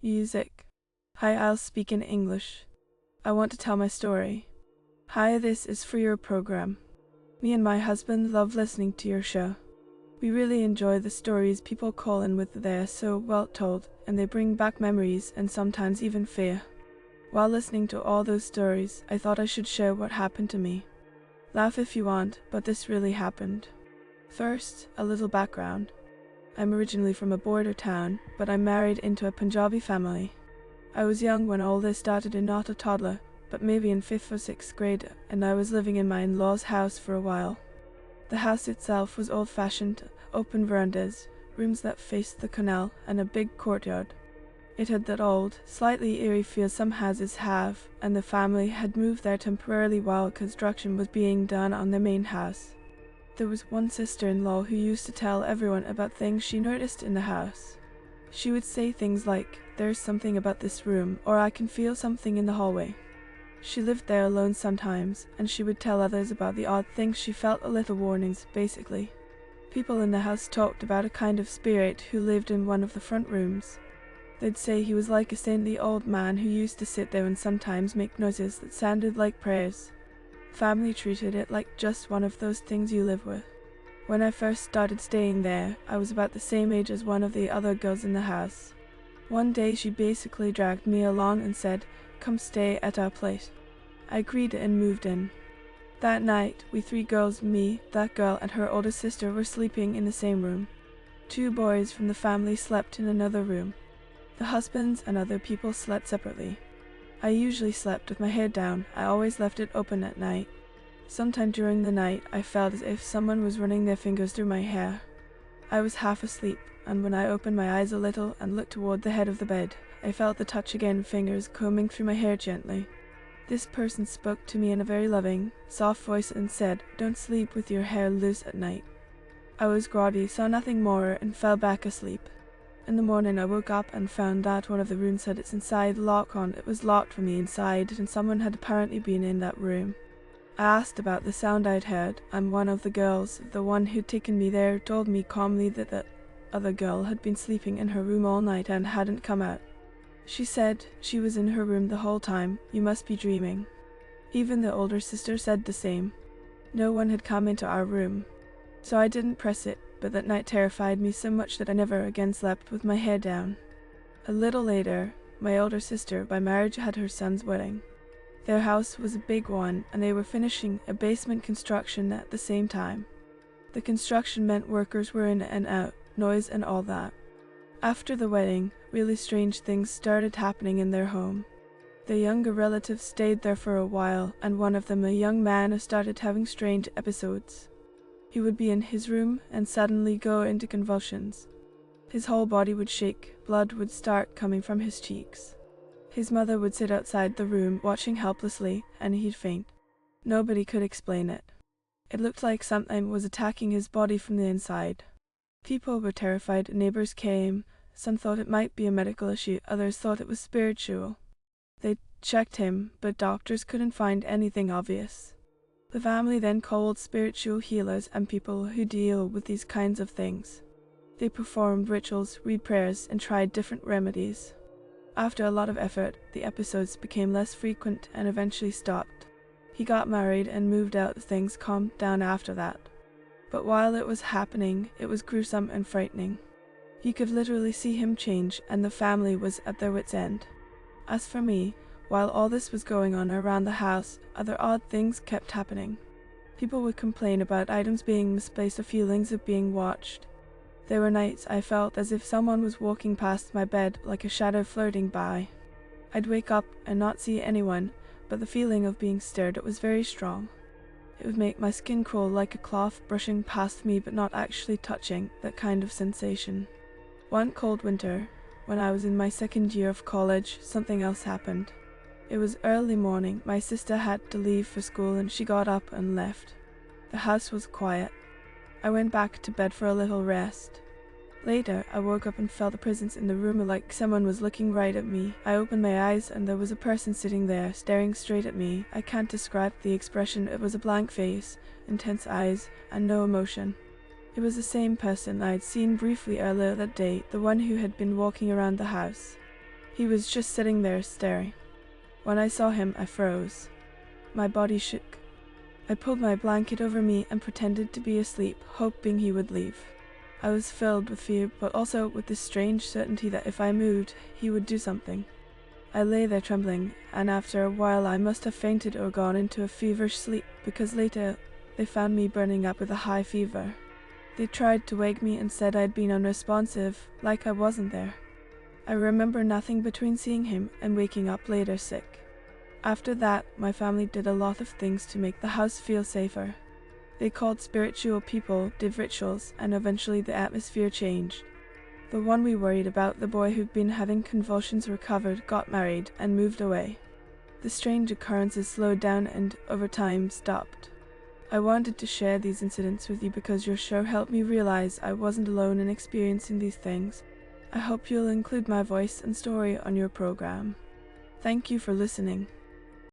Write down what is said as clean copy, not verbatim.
Music. Hi, I'll speak in English. I want to tell my story. Hi, this is for your program. Me and my husband love listening to your show. We really enjoy the stories people call in with. They're so well told, and they bring back memories and sometimes even fear. While listening to all those stories, I thought I should share what happened to me. Laugh if you want, but this really happened. First, a little background. I'm originally from a border town, but I'm married into a Punjabi family. I was young when all this started and not a toddler, but maybe in 5th or 6th grade, and I was living in my in-laws' house for a while. The house itself was old-fashioned, open verandas, rooms that faced the canal, and a big courtyard. It had that old, slightly eerie feel some houses have, and the family had moved there temporarily while construction was being done on their main house. There was one sister-in-law who used to tell everyone about things she noticed in the house. She would say things like, "There's something about this room," or "I can feel something in the hallway." She lived there alone sometimes, and she would tell others about the odd things she felt, little warnings, basically. People in the house talked about a kind of spirit who lived in one of the front rooms. They'd say he was like a saintly old man who used to sit there and sometimes make noises that sounded like prayers. Family treated it like just one of those things you live with. When I first started staying there, I was about the same age as one of the other girls in the house. One day she basically dragged me along and said, "Come stay at our place." I agreed and moved in. That night, we 3 girls, me, that girl, and her older sister were sleeping in the same room. 2 boys from the family slept in another room. The husbands and other people slept separately. I usually slept with my hair down. I always left it open at night. Sometime during the night, I felt as if someone was running their fingers through my hair. I was half asleep, and when I opened my eyes a little and looked toward the head of the bed, I felt the touch again, fingers combing through my hair gently. This person spoke to me in a very loving, soft voice and said, "Don't sleep with your hair loose at night." I was groggy, saw nothing more, and fell back asleep. In the morning I woke up and found that one of the rooms had its inside lock on. It was locked from the inside, and someone had apparently been in that room. I asked about the sound I'd heard, and one of the girls, the one who'd taken me there, told me calmly that the other girl had been sleeping in her room all night and hadn't come out. She said she was in her room the whole time. "You must be dreaming." Even the older sister said the same. No one had come into our room. So I didn't press it, but that night terrified me so much that I never again slept with my head down. A little later, my older sister by marriage had her son's wedding. Their house was a big one, and they were finishing a basement construction at the same time. The construction meant workers were in and out, noise and all that. After the wedding, really strange things started happening in their home. The younger relatives stayed there for a while, and one of them, a young man, started having strange episodes. He would be in his room and suddenly go into convulsions. His whole body would shake, blood would start coming from his cheeks. His mother would sit outside the room watching helplessly, and he'd faint. Nobody could explain it. It looked like something was attacking his body from the inside. People were terrified, neighbors came. Some thought it might be a medical issue, others thought it was spiritual. They checked him, but doctors couldn't find anything obvious. The family then called spiritual healers and people who deal with these kinds of things. They performed rituals, read prayers, and tried different remedies. After a lot of effort, the episodes became less frequent and eventually stopped. He got married and moved out. Things calmed down after that. But while it was happening, it was gruesome and frightening. You could literally see him change, and the family was at their wits' end. As for me, while all this was going on around the house, other odd things kept happening. People would complain about items being misplaced or feelings of being watched. There were nights I felt as if someone was walking past my bed, like a shadow floating by. I'd wake up and not see anyone, but the feeling of being stared at was very strong. It would make my skin crawl like a cloth brushing past me but not actually touching, that kind of sensation. One cold winter, when I was in my 2nd year of college, something else happened. It was early morning. My sister had to leave for school and she got up and left. The house was quiet. I went back to bed for a little rest. Later, I woke up and felt a presence in the room, like someone was looking right at me. I opened my eyes and there was a person sitting there, staring straight at me. I can't describe the expression. It was a blank face, intense eyes, and no emotion. It was the same person I had seen briefly earlier that day, the one who had been walking around the house. He was just sitting there staring. When I saw him, I froze. My body shook. I pulled my blanket over me and pretended to be asleep, hoping he would leave. I was filled with fear, but also with this strange certainty that if I moved, he would do something. I lay there trembling, and after a while I must have fainted or gone into a feverish sleep, because later they found me burning up with a high fever. They tried to wake me and said I'd been unresponsive, like I wasn't there. I remember nothing between seeing him and waking up later sick. After that, my family did a lot of things to make the house feel safer. They called spiritual people, did rituals, and eventually the atmosphere changed. The one we worried about, the boy who'd been having convulsions, recovered, got married, and moved away. The strange occurrences slowed down and, over time, stopped. I wanted to share these incidents with you because your show helped me realize I wasn't alone in experiencing these things. I hope you'll include my voice and story on your program. Thank you for listening.